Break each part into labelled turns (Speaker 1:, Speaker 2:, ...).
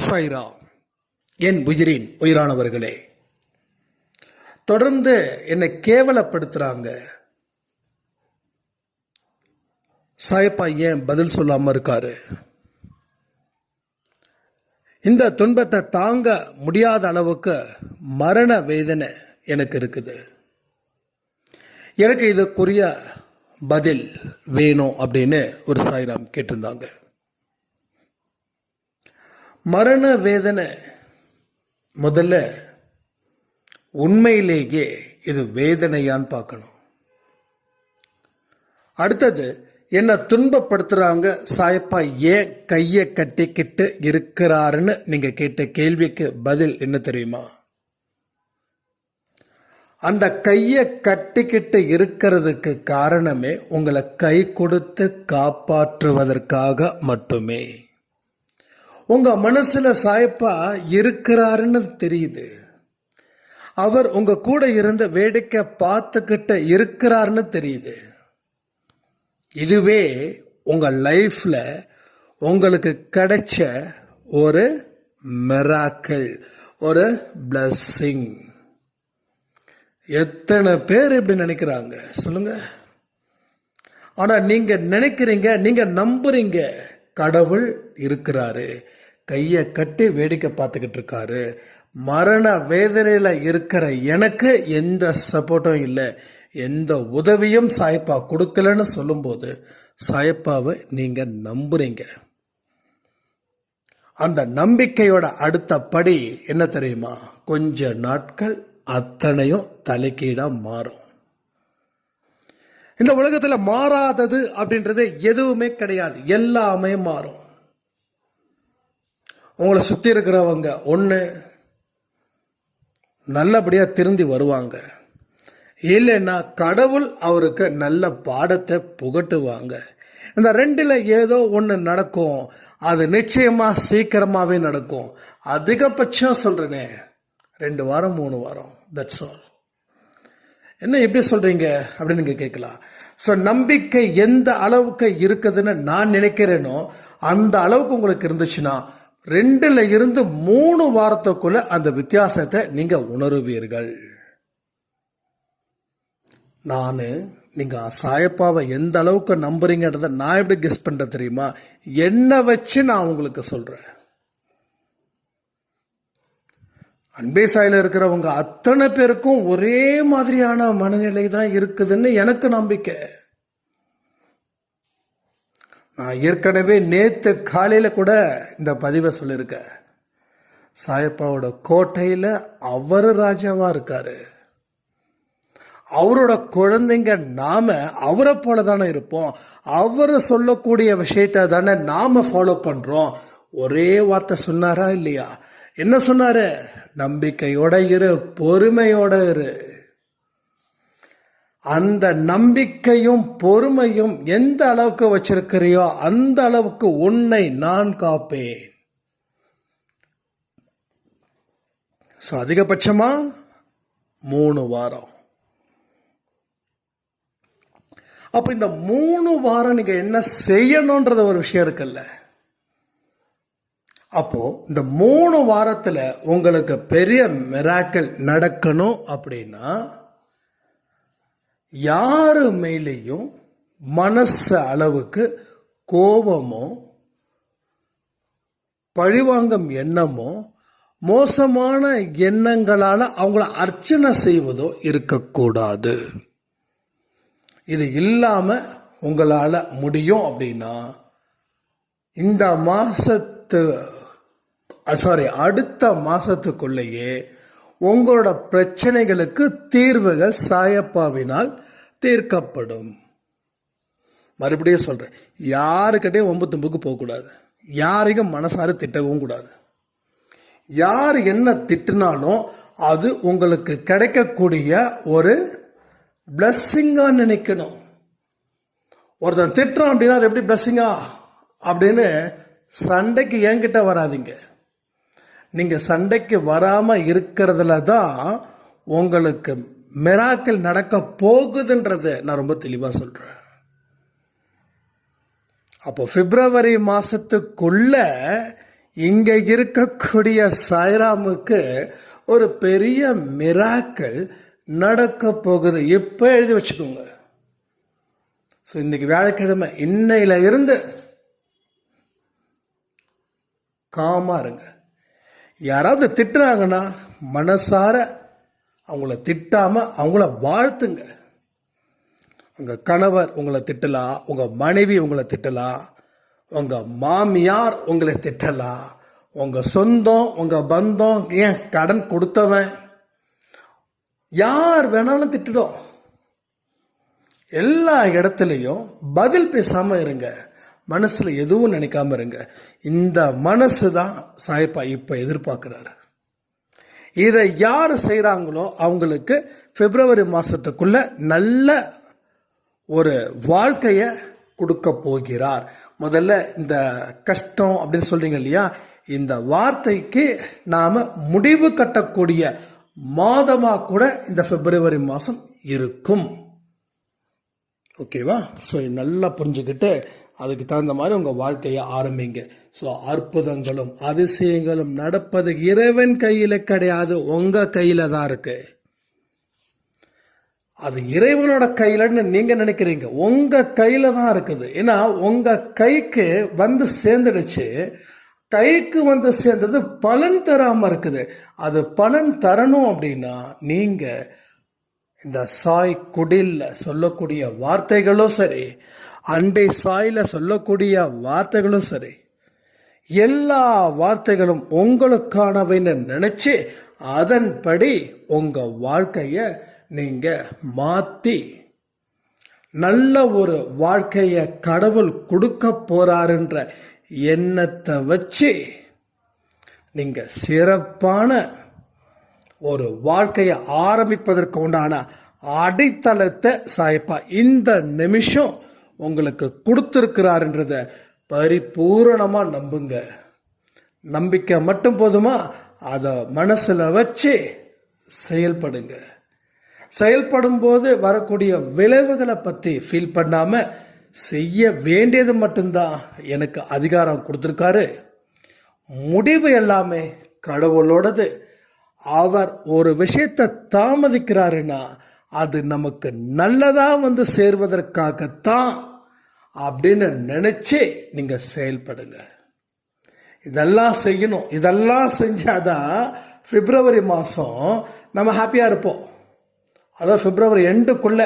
Speaker 1: சாய்ரா, என் உயிரின் உயிரானவர்களே, தொடர்ந்து என்னை கேவலப்படுத்துறாங்க. சாயப்பா ஏன் பதில் சொல்லாம இருக்காரு? இந்த துன்பத்தை தாங்க முடியாத அளவுக்கு மரண வேதனை எனக்கு இருக்குது. எனக்கு இதுக்குரிய பதில் வேணும் அப்படின்னு ஒரு சாய்ராம் கேட்டிருந்தாங்க. மரண வேதனை முதல்ல உண்மையிலேயே இது வேதனையான்னு பார்க்கணும். அடுத்தது, என்ன துன்பப்படுத்துறாங்க, சாயப்பா ஏன் கையை கட்டிக்கிட்டு இருக்கிறாருன்னு நீங்க கேட்ட கேள்விக்கு பதில் என்ன தெரியுமா? அந்த கையை கட்டிக்கிட்டு இருக்கிறதுக்கு காரணமே உங்களை கை கொடுத்து காப்பாற்றுவதற்காக மட்டுமே. உங்க மனசுல சாயப்பா இருக்கிறாருன்னு தெரியுது. அவர் உங்க கூட இருந்து வேடிக்கை பார்த்துக்கிட்டு இருக்கிறாருன்னு தெரியுது. இதுவே உங்க லைஃப்ல உங்களுக்கு கிடைச்ச ஒரு மிராக்கிள், ஒரு பிளஸ்ஸிங். எத்தனை பேர் இப்படி நினைக்கிறாங்க சொல்லுங்க? ஆனா நீங்க நினைக்கிறீங்க, நீங்க நம்புறீங்க, கடவுள் இருக்கிறாரு, கையை கட்டி வேடிக்கை பார்த்துக்கிட்டு இருக்காரு, மரண வேதனையில இருக்கிற எனக்கு எந்த சப்போர்ட்டும் இல்லை, எந்த உதவியும் சாயப்பா கொடுக்கலன்னு சொல்லும்போது சாயப்பாவை நீங்க நம்புறீங்க. அந்த நம்பிக்கையோட அடுத்த படி என்ன தெரியுமா? கொஞ்ச நாட்கள் அத்தனையும் தலைக்கீழா மாறும். இந்த உலகத்துல மாறாதது அப்படின்றது எதுவுமே கிடையாது, எல்லாமே மாறும். உங்களை சுத்தி இருக்கிறவங்க ஒண்ணு நல்லபடியா திருந்தி வருவாங்க, இல்லைன்னா கடவுள் அவருக்கு நல்ல பாடத்தை புகட்டுவாங்க. இந்த ரெண்டுல ஏதோ ஒன்று நடக்கும். அது நிச்சயமா சீக்கிரமாவே நடக்கும். அதிகபட்சம் சொல்றேனே 2 வாரம் 3 வாரம், தட்ஸ் ஆல். என்ன எப்படி சொல்றீங்க அப்படின்னு நீங்க கேட்கலாம். ஸோ நம்பிக்கை எந்த அளவுக்கு இருக்குதுன்னு நான் நினைக்கிறேனோ அந்த அளவுக்கு உங்களுக்கு இருந்துச்சுன்னா 2ல இருந்து 3 வாரத்துக்குள்ள அந்த வித்தியாசத்தை நீங்க உணருவீர்கள். நீங்க சாயப்பாவை எந்த அளவுக்கு நம்புறீங்கன்றத நான் எப்படி கெஸ் பண்ற தெரியுமா? என்ன வச்சு நான் உங்களுக்கு சொல்றேன். அன்பே சாயில இருக்கிறவங்க அத்தனை பேருக்கும் ஒரே மாதிரியான மனநிலை தான் இருக்குதுன்னு எனக்கு நம்பிக்கை. நான் ஏற்கனவே நேத்து காலையில கூட இந்த பதிவை சொல்லியிருக்கேன். சாயப்பாவோட கோட்டையில அவரு ராஜாவா இருக்காரு. அவரோட குழந்தைங்க நாம அவரை போல தானே இருப்போம். அவரு சொல்லக்கூடிய விஷயத்த தானே நாம ஃபாலோ பண்றோம். ஒரே வார்த்தை சொன்னாரா இல்லையா? என்ன சொன்னாரு? நம்பிக்கையோட இரு, பொறுமையோட இரு. அந்த நம்பிக்கையும் பொறுமையும் எந்த அளவுக்கு வச்சிருக்கிறியோ அந்த அளவுக்கு உன்னை நான் காப்பேன். ஸோ அதிகபட்சமா 3 வாரம். அப்ப இந்த 3 வாரம் நீங்க என்ன செய்யணும்ன்றது ஒரு விஷயம் இருக்குல்ல. அப்போ இந்த 3 வாரத்துல உங்களுக்கு பெரிய மிராக்கிள் நடக்கணும் அப்படின்னா யாரு மேலேயும் மனசு அளவுக்கு கோபமோ பழிவாங்கும் எண்ணமோ மோசமான எண்ணங்களால அவங்கள அர்ச்சனை செய்வதோ இருக்கக்கூடாது. இது இல்லாம உங்களால முடியும் அப்படின்னா இந்த அடுத்த மாசத்துக்குள்ளேயே உங்களோட பிரச்சனைகளுக்கு தீர்வுகள் சாயப்பாவினால் தீர்க்கப்படும். மறுபடியும் சொல்றேன், யாருக்கிட்டையும் ஒம்பு தும்புக்கு போகக்கூடாது, யாரையும் மனசார திட்டவும் கூடாது. யார் என்ன திட்டினாலும் அது உங்களுக்கு கிடைக்கக்கூடிய ஒரு பிளஸ்ஸிங்கா நினைக்கணும். ஒருத்தன் திட்டுறான் அப்படின்னா அது எப்படி பிளஸ்ஸிங்கா அப்படின்னு சண்டைக்கு என்கிட்ட வராதிங்க. நீங்க சண்டைக்கு வராம இருக்கிறதுல தான் உங்களுக்கு மிராக்கிள் நடக்க போகுதுன்றத நான் ரொம்ப தெளிவா சொல்றேன். அப்போ பிப்ரவரி மாசத்துக்குள்ள இங்கே இருக்கக்கூடிய சாய்ராமுக்கு ஒரு பெரிய மிராக்கள் நடக்க போகுது. இப்போ எழுதி வச்சுக்கோங்க. ஸோ இன்னைக்கு வியாழக்கிழமை, இன்னையில இருந்து காமா இருங்க. யாராவது திட்டுறாங்கன்னா மனசார அவங்கள திட்டாம அவங்கள வாழ்த்துங்க. உங்கள் கணவர் உங்களை திட்டலாம், உங்கள் மனைவி உங்களை திட்டலாம், உங்கள் மாமியார் உங்களை திட்டலாம், உங்கள் சொந்தம், உங்கள் பந்தம், ஏன் கடன் கொடுத்தவன், யார் வேணாலும் திட்டிடும். எல்லா இடத்துலையும் பதில் பேசாமல் இருங்க. மனசில் எதுவும் நினைக்காம இருங்க. இந்த மனசு தான் சாயப்பா இப்போ எதிர்பார்க்குறாரு. இதை யார் செய்கிறாங்களோ அவங்களுக்கு பிப்ரவரி மாதத்துக்குள்ள நல்ல ஒரு வாழ்க்கையை கொடுக்க போகிறார். முதல்ல இந்த கஷ்டம் அப்படின்னு சொல்றீங்க இல்லையா, இந்த வார்த்தைக்கு நாம் முடிவு கட்டக்கூடிய மாதமாக கூட இந்த பிப்ரவரி மாதம் இருக்கும். ஓகேவா? ஸோ நல்லா புரிஞ்சுக்கிட்டு அதுக்கு தகுந்த மாதிரி உங்கள் வாழ்க்கையை ஆரம்பிங்க. ஸோ அற்புதங்களும் அதிசயங்களும் நடப்பது இறைவன் கையில் கிடையாது, உங்கள் கையில் தான் இருக்கு. அது இறைவனோட கையிலன்னு நீங்கள் நினைக்கிறீங்க, உங்கள் கையில் தான் இருக்குது. ஏன்னா உங்கள் கைக்கு வந்து சேர்ந்துடுச்சு. கைக்கு வந்து சேர்ந்தது பலன் தராமல் இருக்குது. அது பலன் தரணும் அப்படின்னா நீங்கள் இந்த சாய் குடில்ல சொல்லக்கூடிய வார்த்தைகளும் சரி, அண்டை சாயில சொல்லக்கூடிய வார்த்தைகளும் சரி, எல்லா வார்த்தைகளும் உங்களுக்கானவைன்னு நினைச்சு அதன்படி உங்க வாழ்க்கைய நீங்க மாத்தி நல்ல ஒரு வாழ்க்கைய கடவுள் கொடுக்க போறாருன்ற எண்ணத்தை வச்சு நீங்க சிறப்பான ஒரு வாழ்க்கையை ஆரம்பிப்பதற்கு உண்டான அடித்தளத்தை சாயப்பா இந்த நிமிஷம் உங்களுக்கு கொடுத்துருக்கிறாருன்றத பரிபூரணமாக நம்புங்க. நம்பிக்கை மட்டும் போதுமா? அதை மனசில் வச்சு செயல்படுங்க. செயல்படும் போது வரக்கூடிய விளைவுகளை பற்றி ஃபீல் பண்ணாமல் செய்ய வேண்டியது மட்டும்தான் எனக்கு அதிகாரம் கொடுத்துருக்காரு. முடிவு எல்லாமே கடவுளோடது. அவர் ஒரு விஷயத்தை தாமதிக்கிறாருன்னா அது நமக்கு நல்லதா வந்து சேர்வதற்காகத்தான் அப்படின்னு நினைச்சு நீங்க செயல்படுங்க. இதெல்லாம் செய்யணும். இதெல்லாம் செஞ்சாதான் பிப்ரவரி மாதம் நம்ம ஹாப்பியா இருப்போம். அதான் பிப்ரவரி எண்டுக்குள்ள.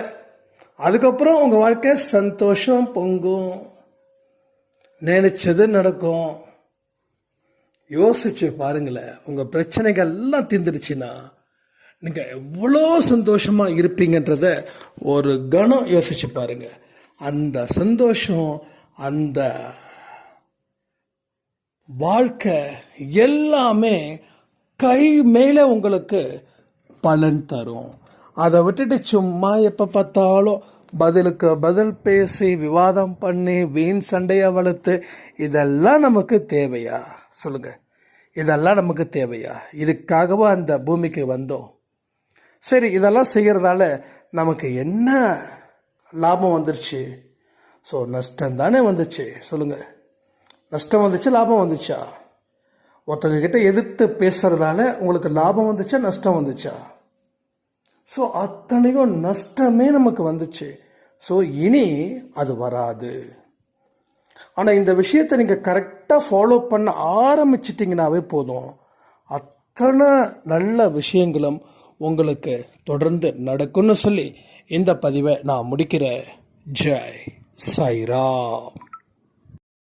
Speaker 1: அதுக்கப்புறம் உங்க வாழ்க்கை சந்தோஷம் பொங்கும், நினைச்சது நடக்கும். யோசிச்சு பாருங்களேன். உங்கள் பிரச்சனைகள் எல்லாம் தீர்ந்துடுச்சுன்னா நீங்கள் எவ்வளோ சந்தோஷமாக இருப்பீங்கன்றத ஒரு கணம் யோசிச்சு பாருங்க. அந்த சந்தோஷம், அந்த வாழ்க்கை எல்லாமே கை மேலே உங்களுக்கு பலன் தரும். அதை விட்டுட்டு சும்மா எப்போ பார்த்தாலும் பதிலுக்கு பதில் பேசி விவாதம் பண்ணி வீண் சண்டையை வளர்த்து இதெல்லாம் நமக்கு தேவையா? சொல்லுங்க, இதெல்லாம் நமக்கு தேவையா? இதுக்காகவா அந்த பூமிக்கு வந்தோம்? சரி, இதெல்லாம் செய்கிறதால நமக்கு என்ன லாபம் வந்துருச்சு? ஸோ நஷ்டம் தானே வந்துச்சு. சொல்லுங்க, நஷ்டம் வந்துச்சு, லாபம் வந்துச்சா? ஒருத்தவங்க கிட்ட எதிர்த்து பேசுறதால உங்களுக்கு லாபம் வந்துச்சா, நஷ்டம் வந்துச்சா? ஸோ அத்தனையும் நஷ்டமே நமக்கு வந்துச்சு. ஸோ இனி அது வராது. ஆனால் இந்த விஷயத்தை நீங்கள் கரெக்டாக ஃபாலோ பண்ண ஆரம்பிச்சிட்டிங்கனாவே போதும், அத்தனை நல்ல விஷயங்களும் உங்களுக்கு தொடர்ந்து நடக்கும்னு சொல்லி இந்த பதிவை நான் முடிக்கிறேன். ஜெய் சாய்ராம்.